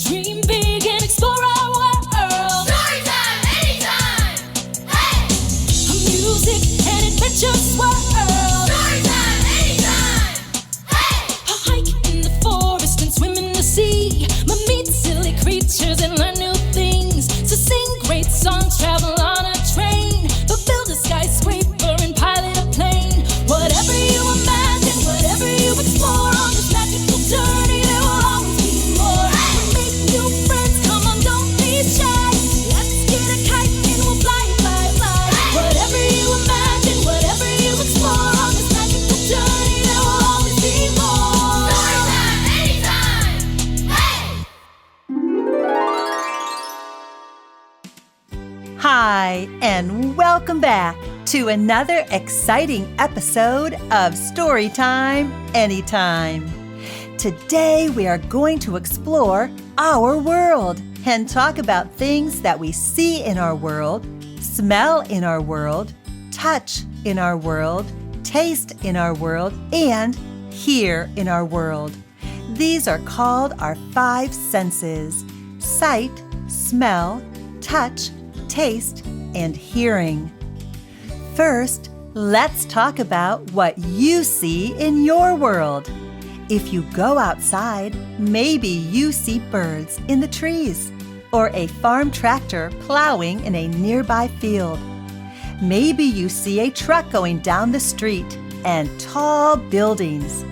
Dream big and explore our world. Story time, anytime! Hey! A music and adventures world. Story time, anytime! Hey! A hike in the forest and swim in the sea. Meet silly creatures and learn new things. So sing great songs, travel on a train, but build a skyscraper and pilot a plane. Whatever you imagine, whatever you explore on this magical journey, there will always be more. Make new friends, come on, don't be shy. Let's get a kite and we'll fly, fly, fly. Whatever you imagine, whatever you explore on this magical journey, there will always be more. Story time, anytime! Hey! Hi, and welcome back to another exciting episode of Storytime Anytime. Today we are going to explore our world and talk about things that we see in our world, smell in our world, touch in our world, taste in our world, and hear in our world. These are called our five senses: sight, smell, touch, taste, and hearing. First, let's talk about what you see in your world. If you go outside, maybe you see birds in the trees or a farm tractor plowing in a nearby field. Maybe you see a truck going down the street and tall buildings.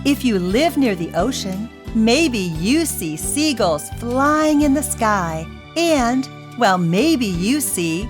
If you live near the ocean, maybe you see seagulls flying in the sky and, well, maybe you see,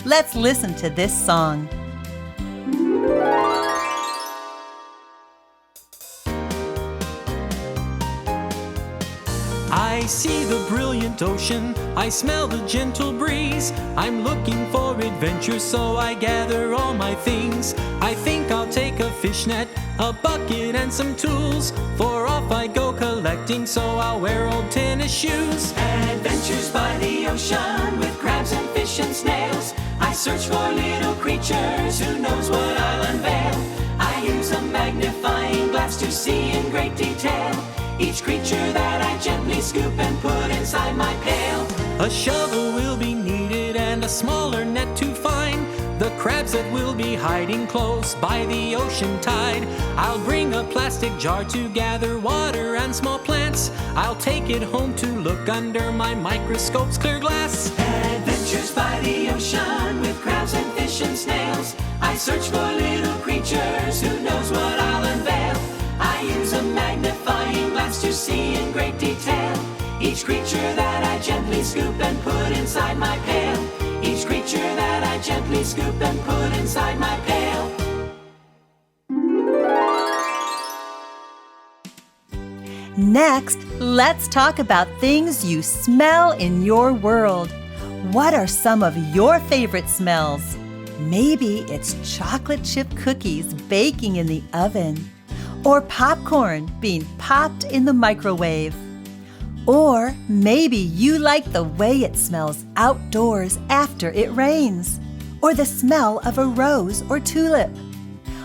let's listen to this song. I see the brilliant ocean, I smell the gentle breeze. I'm looking for adventure, so I gather all my things. I think I'll take a fishnet, a bucket, and some tools, for off I go collecting, so I'll wear old tennis shoes. Adventures by the ocean with crabs and fish and snails. I search for little creatures, who knows what I'll unveil. I use a magnifying glass to see in great detail each creature that I gently scoop and put inside my pail. A shovel will be needed and a smaller net to find the crabs that will be hiding close by the ocean tide. I'll bring a plastic jar to gather water and small plants. I'll take it home to look under my microscope's clear glass. Adventures by the ocean with crabs and fish and snails. I search for little creatures, who knows what I'll unveil. I use a magnifying glass to see in great detail each creature that I gently scoop and put inside my pail. Each creature that I gently scoop and put inside my pail. Next, let's talk about things you smell in your world. What are some of your favorite smells? Maybe it's chocolate chip cookies baking in the oven, or popcorn being popped in the microwave. Or maybe you like the way it smells outdoors after it rains, or the smell of a rose or tulip.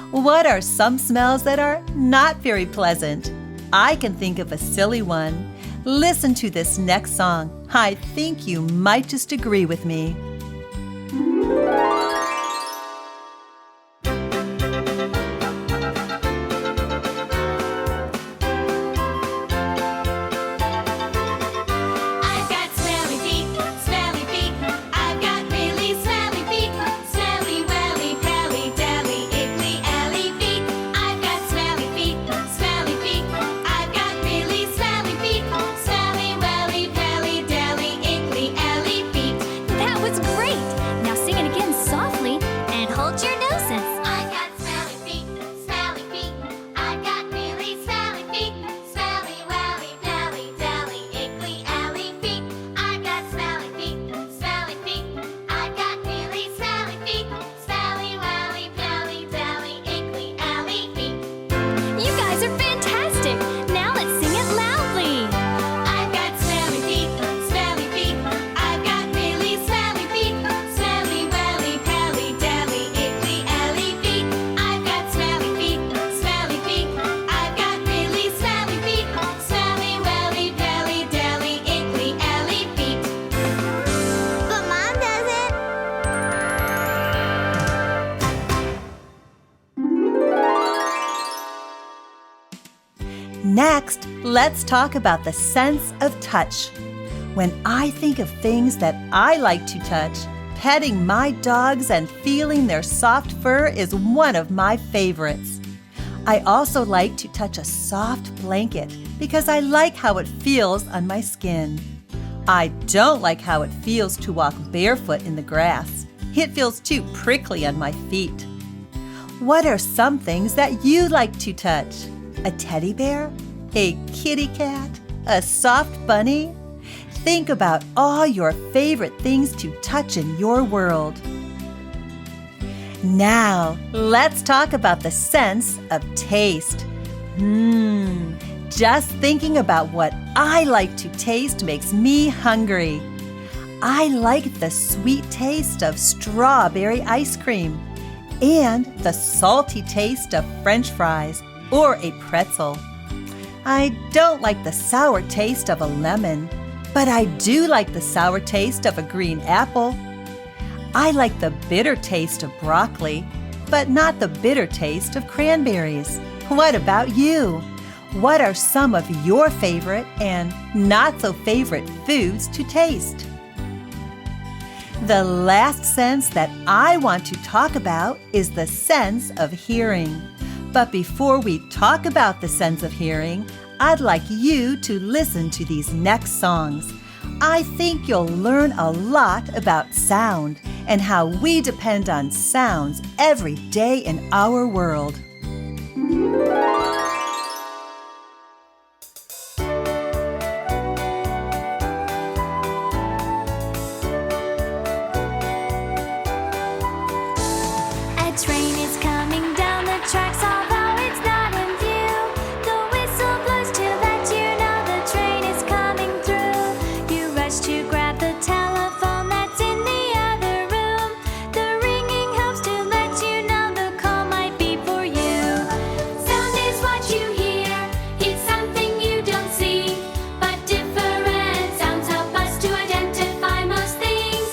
What are some smells that are not very pleasant? I can think of a silly one. Listen to this next song. I think you might just agree with me. I've got smelly feet, smelly feet. I've got really smelly feet. Smelly, welly, pelly, deli, ickly, elly feet. I've got smelly feet, smelly feet. I've got really smelly feet. Smelly, welly, pelly, deli, ickly, elly feet. That was Next, let's talk about the sense of touch. When I think of things that I like to touch, petting my dogs and feeling their soft fur is one of my favorites. I also like to touch a soft blanket because I like how it feels on my skin. I don't like how it feels to walk barefoot in the grass. It feels too prickly on my feet. What are some things that you like to touch? A teddy bear? A kitty cat? A soft bunny? Think about all your favorite things to touch in your world. Now, let's talk about the sense of taste. Just thinking about what I like to taste makes me hungry. I like the sweet taste of strawberry ice cream and the salty taste of French fries or a pretzel. I don't like the sour taste of a lemon, but I do like the sour taste of a green apple. I like the bitter taste of broccoli, but not the bitter taste of cranberries. What about you? What are some of your favorite and not so favorite foods to taste? The last sense that I want to talk about is the sense of hearing. But before we talk about the sense of hearing, I'd like you to listen to these next songs. I think you'll learn a lot about sound and how we depend on sounds every day in our world. A train is coming down the tracks, although it's not in view. The whistle blows to let you know the train is coming through. You rush to grab the telephone that's in the other room. The ringing helps to let you know the call might be for you. Sound is what you hear, it's something you don't see, but different sounds help us to identify most things.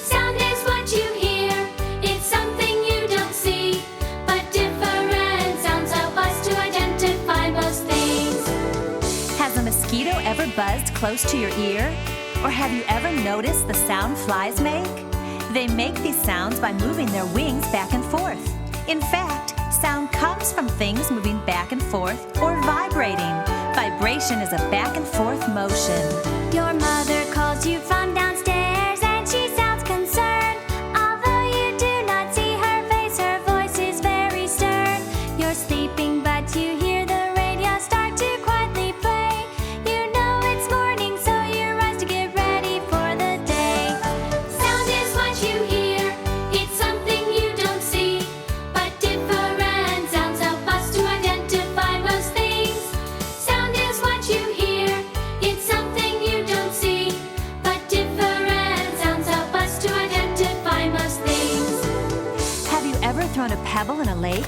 Sound is what you hear, it's something you don't see, but different sounds help us to identify most things. Has a mosquito ever buzzed close to your ear? Or have you ever noticed the sound flies make? They make these sounds by moving their wings back and forth. In fact, sound comes from things moving back and forth or vibrating. Vibration is a back and forth motion. Your mother calls you from downstairs and she sounds concerned. Although you do not see her face, her voice is very stern. You're sleeping but you hear the radio start to quietly play. You know it's morning so you rise to get ready for the day. Sound is what you hear, it's something you don't see, but different sounds help us to identify most things. Sound is what you hear, it's something you don't see, but different sounds help us to identify most things. Have you ever thrown a pebble in a lake?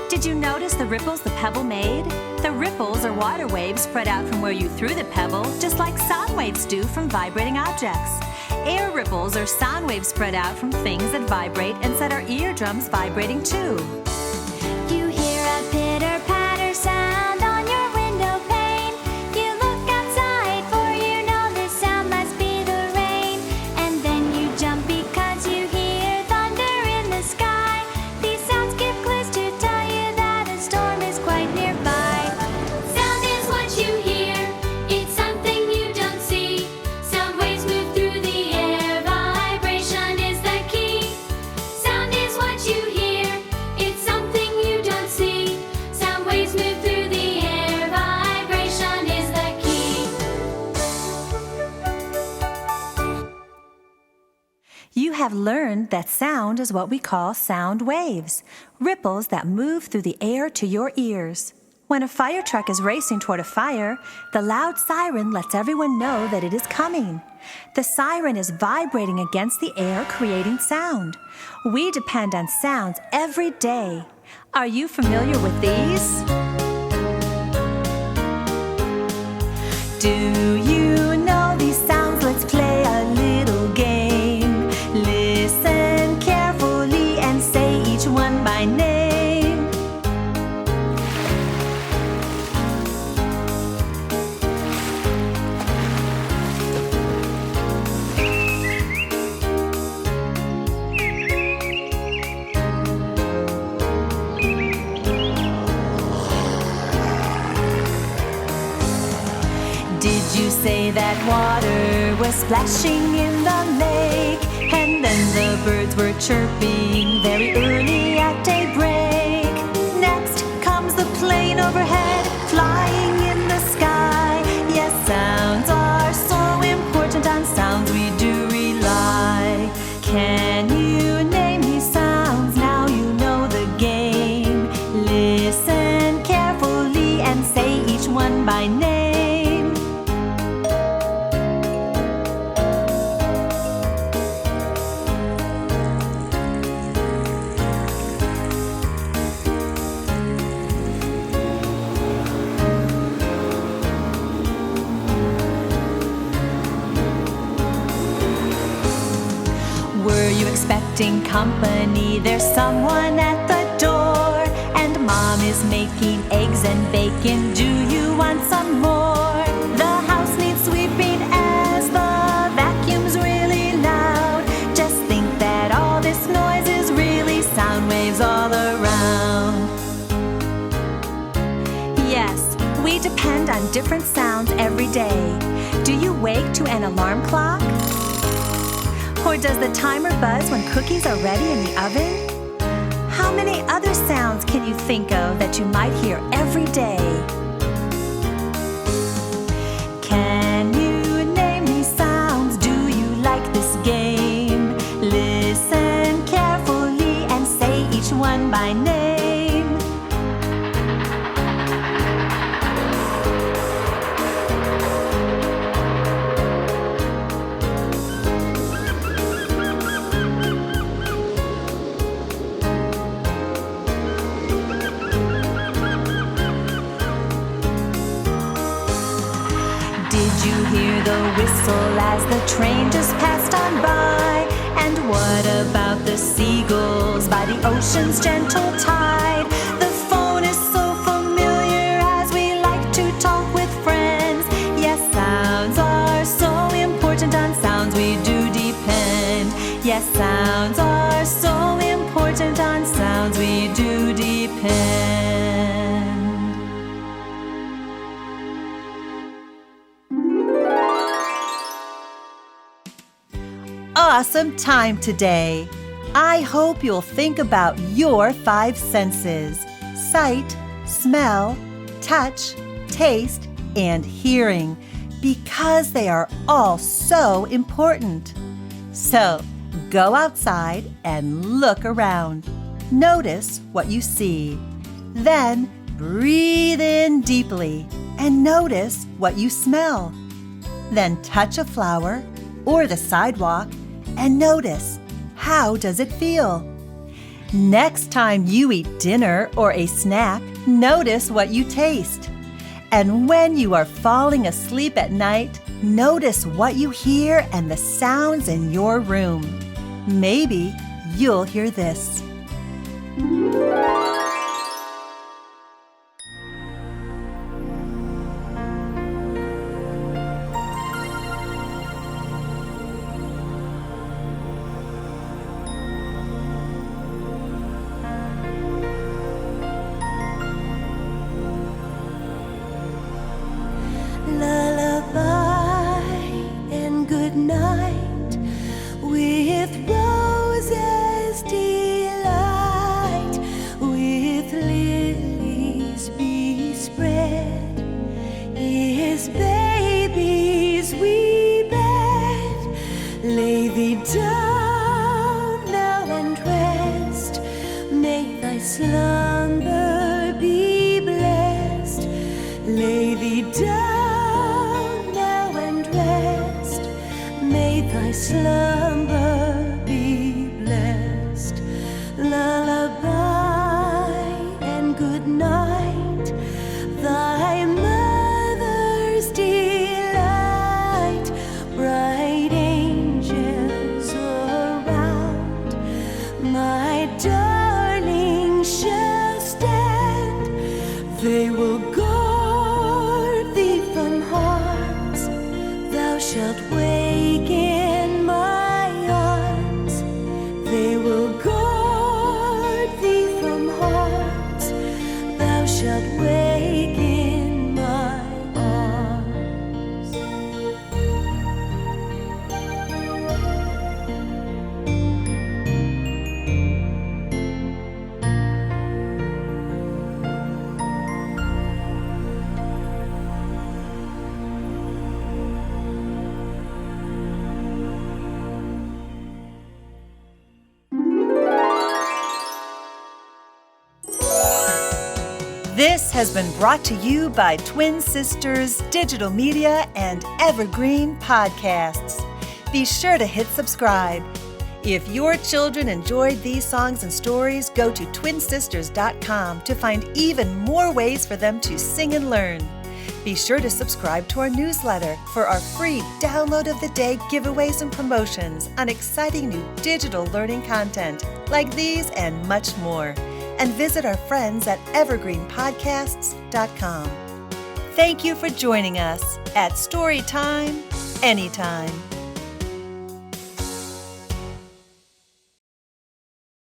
Did you notice the ripples the pebble made? The ripples are water waves spread out from where you threw the pebble, just like sound waves do from vibrating objects. Air ripples are sound waves spread out from things that vibrate and set our eardrums vibrating too. You hear a pitter-patter sound on your window pane. You look outside for you know this sound must be the rain. And then you jump because you hear thunder in the sky. These sounds give clues to tell you that a storm is quite nearby. Sound is what you hear, it's something you don't see. Sound waves move through the air, vibration is the key. Sound is what you hear, it's something you don't see. Sound waves move through the air, vibration is the key. You have learned that sound is what we call sound waves, ripples that move through the air to your ears. When a fire truck is racing toward a fire, the loud siren lets everyone know that it is coming. The siren is vibrating against the air, creating sound. We depend on sounds every day. Are you familiar with these? Do you know these sounds? Let's play a little game. Listen carefully and say each one by name. you say that water was splashing in the lake, and then the birds were chirping very early at daybreak. Next comes the plane overhead, flying in the sky. Yes, sounds are so important, on sounds we do rely. Can you name these sounds? Now you know the game. Listen carefully and say each one by name. Were you expecting company? There's someone at the door, and Mom is making eggs and bacon. Do you want some more? The house needs sweeping as the vacuum's really loud. Just think that all this noise is really sound waves all around. Yes, we depend on different sounds every day. Do you wake to an alarm clock? Or does the timer buzz when cookies are ready in the oven? How many other sounds can you think of that you might hear every day? Can you name these sounds? Do you like this game? Listen carefully and say each one by name. Did you hear the whistle as the train just passed on by? And what about the seagulls by the ocean's gentle tide? The phone is so familiar as we like to talk with friends. Yes, sounds are so important, on sounds we do depend. Yes, sounds are so important, on sounds we do depend. Awesome time today. I hope you'll think about your 5 senses: sight, smell, touch, taste, and hearing, because they are all so important. So, go outside and look around. Notice what you see. Then, breathe in deeply and notice what you smell. Then touch a flower or the sidewalk and notice, how does it feel? Next time you eat dinner or a snack, notice what you taste. And when you are falling asleep at night, notice what you hear and the sounds in your room. Maybe you'll hear this. Lullaby and good night, with roses delight, with lilies bespread, his baby's wee bed. Lay thee down now and rest, make thy slumber be blessed. Lay thee down now and rest, may thy slumber be blessed. Lullaby and good night, thy mother's delight, bright angels around, my darling shall stand. They will guard thee from harms, thou shalt wake in my arms. They will guard thee from harms, thou shalt wake in my arms. This has been brought to you by Twin Sisters Digital Media and Evergreen Podcasts. Be sure to hit subscribe. If your children enjoyed these songs and stories, go to twinsisters.com to find even more ways for them to sing and learn. Be sure to subscribe to our newsletter for our free Download of the Day giveaways and promotions on exciting new digital learning content like these and much more. And visit our friends at evergreenpodcasts.com. Thank you for joining us at Storytime Anytime.